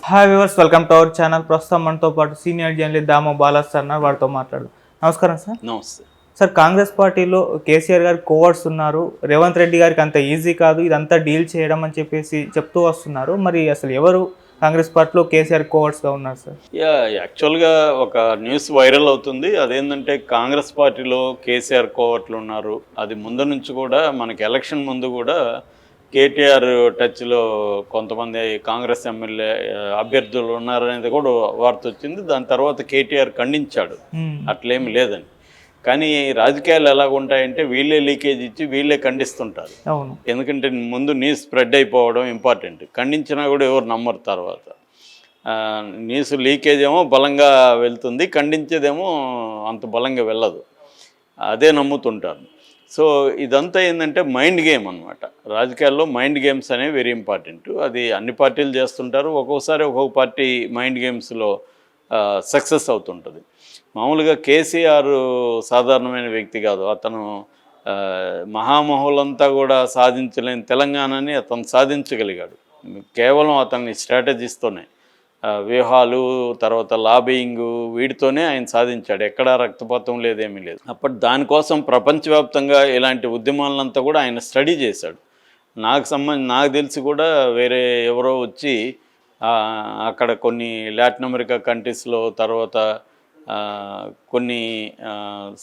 Hi viewers, welcome to our channel. ప్రస్తుతం మనతో పాటు senior journalist Damoh Bala's sir ఉన్నారు. వారితో మాట్లాడు. నమస్కారం సార్. నమస్తే సార్, కాంగ్రెస్ పార్టీలో కేసీఆర్ గారు కోవర్స్ ఉన్నారు, రేవంత్ రెడ్డి గారికి అంత ఈజీ కాదు ఇదంతా డీల్ చేయడం అని చెప్పేసి చెప్తూ వస్తున్నారు. మరి అసలు ఎవరు కాంగ్రెస్ పార్టీలో కేసీఆర్ కోవర్స్గా ఉన్నారు సార్? యాక్చువల్గా ఒక న్యూస్ వైరల్ అవుతుంది. అదేంటంటే కాంగ్రెస్ పార్టీలో కేసీఆర్ కోవర్ట్లు ఉన్నారు. అది ముందు నుంచి కూడా మనకి ఎలక్షన్ ముందు కూడా కేటీఆర్ టచ్లో కొంతమంది కాంగ్రెస్ ఎమ్మెల్యే అభ్యర్థులు ఉన్నారనేది కూడా వార్త వచ్చింది. దాని తర్వాత కేటీఆర్ ఖండించాడు అట్లేమి లేదని. కానీ రాజకీయాలు ఎలాగ ఉంటాయంటే వీళ్ళే లీకేజ్ ఇచ్చి వీళ్ళే ఖండిస్తుంటారు. ఎందుకంటే ముందు న్యూస్ స్ప్రెడ్ అయిపోవడం ఇంపార్టెంట్. ఖండించినా కూడా ఎవరు నమ్మరు. తర్వాత న్యూస్ లీకేజ్ ఏమో బలంగా వెళ్తుంది, ఖండించేదేమో అంత బలంగా వెళ్ళదు. అదే నమ్ముతుంటారు. సో ఇదంతా ఏంటంటే మైండ్ గేమ్ అనమాట. రాజకీయాల్లో మైండ్ గేమ్స్ అనేవి వెరీ ఇంపార్టెంట్. అది అన్ని పార్టీలు చేస్తుంటారు. ఒక్కొక్కసారి ఒక్కొక్క పార్టీ మైండ్ గేమ్స్లో సక్సెస్ అవుతుంటుంది. మామూలుగా కేసీఆర్ సాధారణమైన వ్యక్తి కాదు. అతను మహామహులంతా కూడా సాధించలేని తెలంగాణని అతను సాధించగలిగాడు. కేవలం అతని స్ట్రాటజీస్తోనే, వ్యూహాలు, తర్వాత లాబింగు, వీటితోనే ఆయన సాధించాడు. ఎక్కడా రక్తపాతం లేదేమీ లేదు. అప్పటి దానికోసం ప్రపంచవ్యాప్తంగా ఇలాంటి ఉద్యమాలంతా కూడా ఆయన స్టడీ చేశాడు. నాకు తెలిసి కూడా వేరే ఎవరో వచ్చి అక్కడ కొన్ని లాటిన్ అమెరికా కంట్రీస్లో, తర్వాత కొన్ని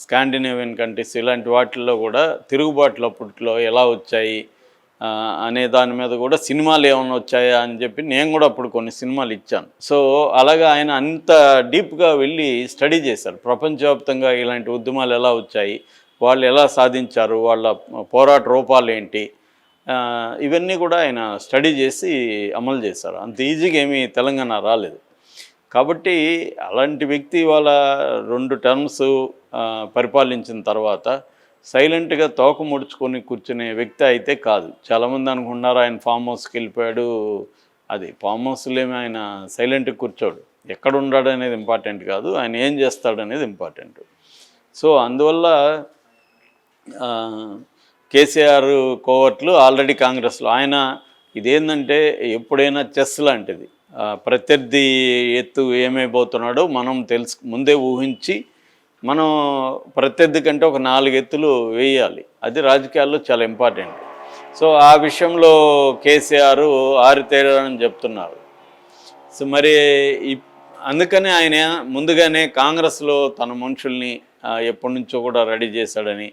స్కాండినేవియన్ కంట్రీస్, ఇలాంటి వాటిల్లో కూడా తిరుగుబాట్లు అప్పట్లో ఎలా వచ్చాయి అనే దాని మీద కూడా సినిమాలు ఏమైనా వచ్చాయా అని చెప్పి నేను కూడా అప్పుడు కొన్ని సినిమాలు ఇచ్చాను. సో అలాగా ఆయన అంత డీప్గా వెళ్ళి స్టడీ చేశారు. ప్రపంచవ్యాప్తంగా ఇలాంటి ఉద్యమాలు ఎలా వచ్చాయి, వాళ్ళు ఎలా సాధించారు, వాళ్ళ పోరాట రూపాలు ఏంటి, ఇవన్నీ కూడా ఆయన స్టడీ చేసి అమలు చేశారు. అంత ఈజీగా ఏమీ తెలంగాణ రాలేదు. కాబట్టి అలాంటి వ్యక్తి వాళ్ళ 2 టర్మ్స్ పరిపాలించిన తర్వాత సైలెంట్గా తోక ముడుచుకొని కూర్చునే వ్యక్తి అయితే కాదు. చాలామంది అనుకుంటున్నారు ఆయన ఫామ్ హౌస్కి వెళ్ళిపోయాడు. అది ఫామ్ హౌస్లేమీ ఆయన సైలెంట్గా కూర్చోడు. ఎక్కడ ఉన్నాడు అనేది ఇంపార్టెంట్ కాదు, ఆయన ఏం చేస్తాడు అనేది ఇంపార్టెంట్. సో అందువల్ల కేసీఆర్ కోవర్ట్లు ఆల్రెడీ కాంగ్రెస్లో ఆయన ఇదేంటంటే ఎప్పుడైనా చెస్ లాంటిది. ప్రత్యర్థి ఎత్తు ఏమైపోతున్నాడో మనం ముందే ఊహించి మనం ప్రత్యర్థి కంటే ఒక 4 ఎత్తులు వేయాలి. అది రాజకీయాల్లో చాలా ఇంపార్టెంట్. సో ఆ విషయంలో కేసీఆర్ ఆరితేరని చెప్తున్నారు. సో మరి అందుకనే ఆయన ముందుగానే కాంగ్రెస్లో తన మనుషుల్ని ఎప్పటి నుంచో కూడా రెడీ చేశాడని,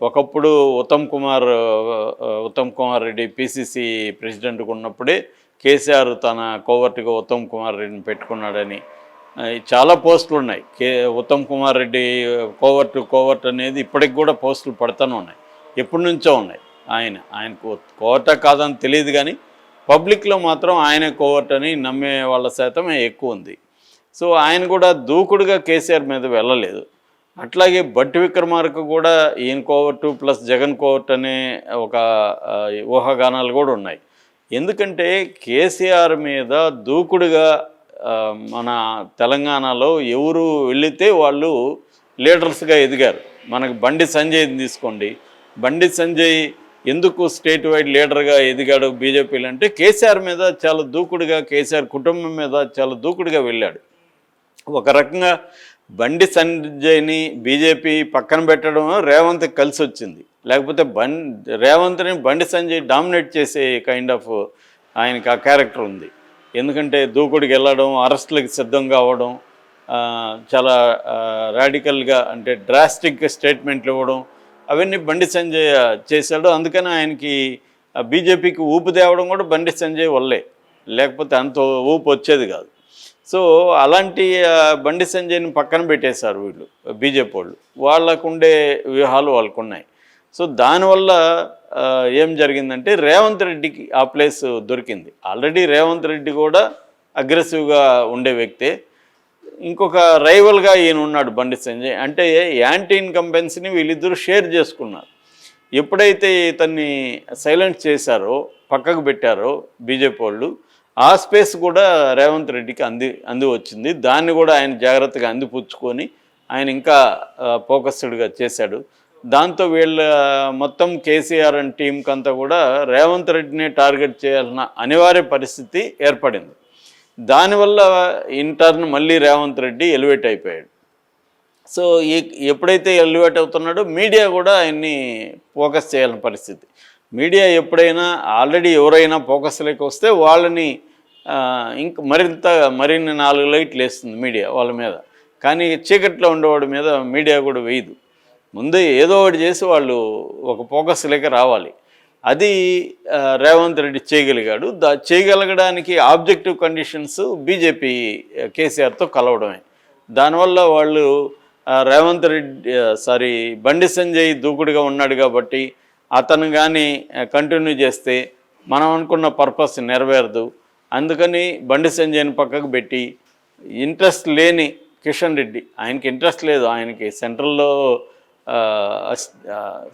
ఒకప్పుడు ఉత్తమ్ కుమార్ రెడ్డి పిసిసి ప్రెసిడెంట్గా ఉన్నప్పుడే కేసీఆర్ తన కోవర్ట్గా ఉత్తమ్ కుమార్ రెడ్డిని పెట్టుకున్నాడని చాలా పోస్టులు ఉన్నాయి. ఉత్తమ్ కుమార్ రెడ్డి కోవర్ట్ అనేది ఇప్పటికి కూడా పోస్టులు పడుతూనే ఉన్నాయి, ఎప్పటి నుంచో ఉన్నాయి. ఆయనకు కోవర్టా కాదని తెలియదు, కానీ పబ్లిక్లో మాత్రం ఆయన కోవర్ట్ అని నమ్మే వాళ్ళ శాతం ఎక్కువ ఉంది. సో ఆయన కూడా దూకుడుగా కేసీఆర్ మీద వెళ్ళలేదు. అట్లాగే బట్టి విక్రమార్క కూడా ఈయన కోవర్టు ప్లస్ జగన్ కోవర్ట్ అనే ఒక ఊహాగానాలు కూడా ఉన్నాయి. ఎందుకంటే కేసీఆర్ మీద దూకుడుగా మన తెలంగాణలో ఎవరు వెళితే వాళ్ళు లీడర్స్గా ఎదిగారు. మనకు బండి సంజయ్ని తీసుకోండి. బండి సంజయ్ ఎందుకు స్టేట్ వైడ్ లీడర్గా ఎదిగాడు బీజేపీలో అంటే కేసీఆర్ మీద చాలా దూకుడుగా, కేసీఆర్ కుటుంబం మీద చాలా దూకుడుగా వెళ్ళాడు. ఒక రకంగా బండి సంజయ్ని బీజేపీ పక్కన పెట్టడం రేవంత్కి కలిసి వచ్చింది. లేకపోతే రేవంత్ని బండి సంజయ్ డామినేట్ చేసే కైండ్ ఆఫ్ ఆయనకి ఆ క్యారెక్టర్ ఉంది. ఎందుకంటే దూకుడికి వెళ్ళడం, అరెస్టులకు సిద్ధంగా అవ్వడం, చాలా రాడికల్గా అంటే డ్రాస్టిక్ స్టేట్మెంట్లు ఇవ్వడం, అవన్నీ బండి సంజయ్ చేశాడు. అందుకని ఆయనకి బీజేపీకి ఊపు తేవడం కూడా బండి సంజయ్ వల్లే, లేకపోతే అంత ఊపు వచ్చేది కాదు. సో అలాంటి బండి సంజయ్ని పక్కన పెట్టేశారు వీళ్ళు బీజేపీ వాళ్ళు. వాళ్ళకుండే వ్యూహాలు వాళ్ళకు ఉన్నాయి. సో దానివల్ల ఏం జరిగిందంటే రేవంత్ రెడ్డికి ఆ ప్లేస్ దొరికింది. ఆల్రెడీ రేవంత్ రెడ్డి కూడా అగ్రెసివ్గా ఉండే వ్యక్తే. ఇంకొక రైవల్గా ఈయన ఉన్నాడు బండి సంజయ్. అంటే యాంటీ ఇన్కంబెన్సీని వీళ్ళిద్దరూ షేర్ చేసుకున్నారు. ఎప్పుడైతే ఇతన్ని సైలెంట్ చేశారో, పక్కకు పెట్టారో బీజేపీ వాళ్ళు, ఆ స్పేస్ కూడా రేవంత్ రెడ్డికి అంది వచ్చింది. దాన్ని కూడా ఆయన జాగ్రత్తగా అందిపుచ్చుకొని ఆయన ఇంకా ఫోకస్డ్గా చేశాడు. దాంతో వీళ్ళ మొత్తం కేసీఆర్ అండ్ టీంకి అంతా కూడా రేవంత్ రెడ్డిని టార్గెట్ చేయాల్సిన అనివార్య పరిస్థితి ఏర్పడింది. దానివల్ల ఇంటర్న్ మళ్ళీ రేవంత్ రెడ్డి ఎలివేట్ అయిపోయాడు. సో ఎప్పుడైతే ఎలివేట్ అవుతున్నాడో మీడియా కూడా ఆయన్ని ఫోకస్ చేయాలని పరిస్థితి. మీడియా ఎప్పుడైనా ఆల్రెడీ ఎవరైనా ఫోకస్లోకి వస్తే వాళ్ళని మరిన్ని 4 లైట్లు వేస్తుంది మీడియా వాళ్ళ మీద. కానీ చీకట్లో ఉండేవాడి మీద మీడియా కూడా వేయదు. ముందే ఏదో ఒకటి చేసి వాళ్ళు ఒక ఫోకస్లోకి రావాలి. అది రేవంత్ రెడ్డి చేయగలిగాడు. చేయగలగడానికి ఆబ్జెక్టివ్ కండిషన్స్ బీజేపీ కేసీఆర్తో కలవడమే. దానివల్ల వాళ్ళు రేవంత్ రెడ్డి బండి సంజయ్ దూకుడుగా ఉన్నాడు కాబట్టి అతను కానీ కంటిన్యూ చేస్తే మనం అనుకున్న పర్పస్ నెరవేరదు. అందుకని బండి సంజయ్ని పక్కకు పెట్టి ఇంట్రెస్ట్ లేని కిషన్ రెడ్డి, ఆయనకి ఇంట్రెస్ట్ లేదు, ఆయనకి సెంట్రల్లో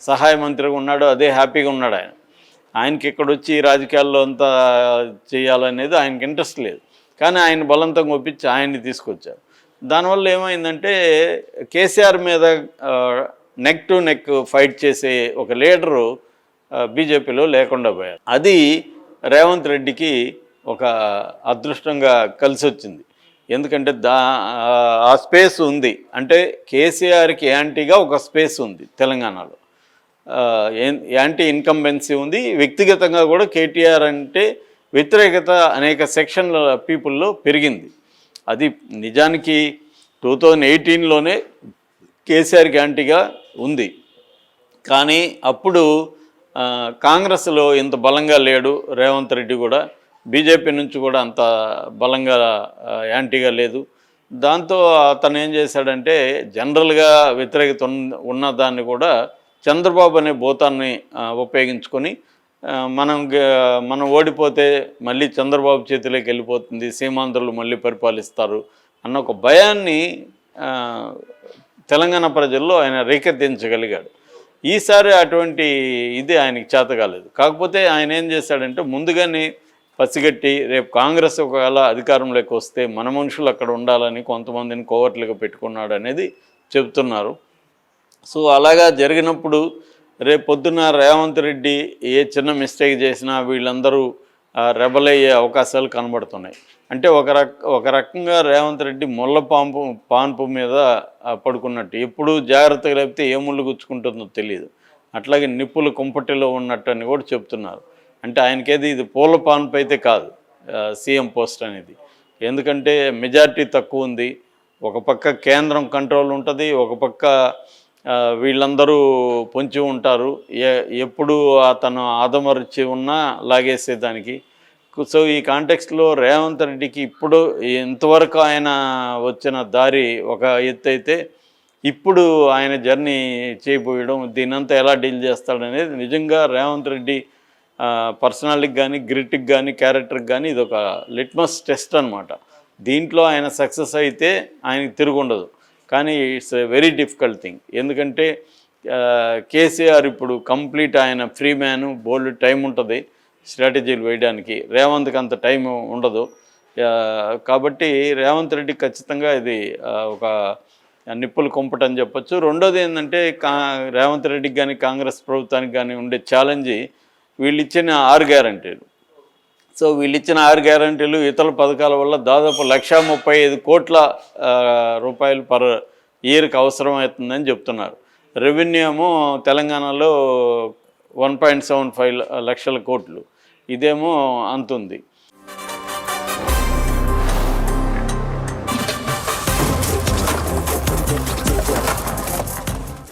సహాయ మంత్రిగా ఉన్నాడు, అదే హ్యాపీగా ఉన్నాడు. ఆయనకి ఇక్కడ వచ్చి రాజకీయాల్లో అంతా చేయాలనేది ఆయనకి ఇంట్రెస్ట్ లేదు. కానీ ఆయన బలవంతంగా ఒప్పించి ఆయన్ని తీసుకొచ్చారు. దానివల్ల ఏమైందంటే కేసీఆర్ మీద నెక్ టు నెక్ ఫైట్ చేసే ఒక లీడరు బీజేపీలో లేకుండా పోయారు. అది రేవంత్ రెడ్డికి ఒక అదృష్టంగా కలిసి వచ్చింది. ఎందుకంటే ఆ స్పేస్ ఉంది. అంటే కేసీఆర్కి యాంటీగా ఒక స్పేస్ ఉంది తెలంగాణలో, యాంటీ ఇన్కంబెన్సీ ఉంది. వ్యక్తిగతంగా కూడా కేటీఆర్ అంటే వ్యతిరేకత అనేక సెక్షన్ల పీపుల్లో పెరిగింది. అది నిజానికి 2018లోనే కేసీఆర్కి యాంటీగా ఉంది. కానీ అప్పుడు కాంగ్రెస్లో ఇంత బలంగా లేడు రేవంత్ రెడ్డి, కూడా బీజేపీ నుంచి కూడా అంత బలంగా యాంటీగా లేదు. దాంతో అతను ఏం చేశాడంటే జనరల్గా వ్యతిరేకత ఉన్నదాన్ని కూడా చంద్రబాబు అనే భూతాన్ని ఉపయోగించుకొని మనం ఓడిపోతే మళ్ళీ చంద్రబాబు చేతిలోకి వెళ్ళిపోతుంది, సీమాంధ్రులు మళ్ళీ పరిపాలిస్తారు అన్న ఒక భయాన్ని తెలంగాణ ప్రజల్లో ఆయన రేకెత్తించగలిగాడు. ఈసారి అటువంటి ఇది ఆయనకి చేత కాలేదు. కాకపోతే ఆయన ఏం చేశాడంటే ముందుగానే పసిగట్టి రేపు కాంగ్రెస్ ఒకవేళ అధికారంలోకి వస్తే మన మనుషులు అక్కడ ఉండాలని కొంతమందిని కోవర్ట్లుగా పెట్టుకున్నాడు అనేది చెబుతున్నారు. సో అలాగా జరిగినప్పుడు రేపు పొద్దున్న రేవంత్ రెడ్డి ఏ చిన్న మిస్టేక్ చేసినా వీళ్ళందరూ రెబల్ అయ్యే అవకాశాలు కనబడుతున్నాయి. అంటే ఒక రకంగా రేవంత్ రెడ్డి పాన్పు మీద పడుకున్నట్టు, ఎప్పుడు జాగ్రత్తగా లేకపోతే ఏ ముళ్ళు గుచ్చుకుంటుందో తెలియదు. అట్లాగే నిప్పులు కుంపటిలో ఉన్నట్టు అని కూడా చెప్తున్నారు. అంటే ఆయనకేది ఇది పూల పాన్పు అయితే కాదు సీఎం పోస్ట్ అనేది. ఎందుకంటే మెజారిటీ తక్కువ ఉంది, ఒక పక్క కేంద్రం కంట్రోల్ ఉంటుంది, ఒక పక్క వీళ్ళందరూ పొంచి ఉంటారు. ఎప్పుడు అతను ఆదమరిచి ఉన్నా లాగేసేదానికి. సో ఈ కాంటెక్స్ట్లో రేవంత్ రెడ్డికి ఇప్పుడు ఇంతవరకు ఆయన వచ్చిన దారి ఒక ఎత్తు అయితే, ఇప్పుడు ఆయన జర్నీ చేయబోయడం దీనంతా ఎలా డీల్ చేస్తాడనేది నిజంగా రేవంత్ రెడ్డి పర్సనాలిటీకి కానీ గ్రిట్కి కానీ క్యారెక్టర్కి కానీ ఇది ఒక లిట్మస్ టెస్ట్ అనమాట. దీంట్లో ఆయన సక్సెస్ అయితే ఆయనకి తిరుగుండదు. కానీ it's a very difficult thing. ఎందుకంటే కేసీఆర్ ఇప్పుడు కంప్లీట్ ఆయన ఫ్రీ మ్యాను, బోల్డ్ టైం ఉంటుంది స్ట్రాటజీలు వేయడానికి. రేవంత్కి అంత టైం ఉండదు. కాబట్టి రేవంత్ రెడ్డి ఖచ్చితంగా ఇది ఒక నిప్పులు కుంపటని చెప్పచ్చు. రెండోది ఏంటంటే రేవంత్ రెడ్డికి కానీ కాంగ్రెస్ ప్రభుత్వానికి కానీ ఉండే ఛాలెంజ్ వీళ్ళు ఇచ్చిన 6 గ్యారంటీలు. సో వీళ్ళు ఇచ్చిన 6 గ్యారంటీలు ఇతర పథకాల వల్ల దాదాపు 135 కోట్ల రూపాయలు పర్ ఇయర్కి అవసరం అవుతుందని చెప్తున్నారు. రెవెన్యూ ఏమో తెలంగాణలో 1.75 లక్షల కోట్లు, ఇదేమో అంతుంది.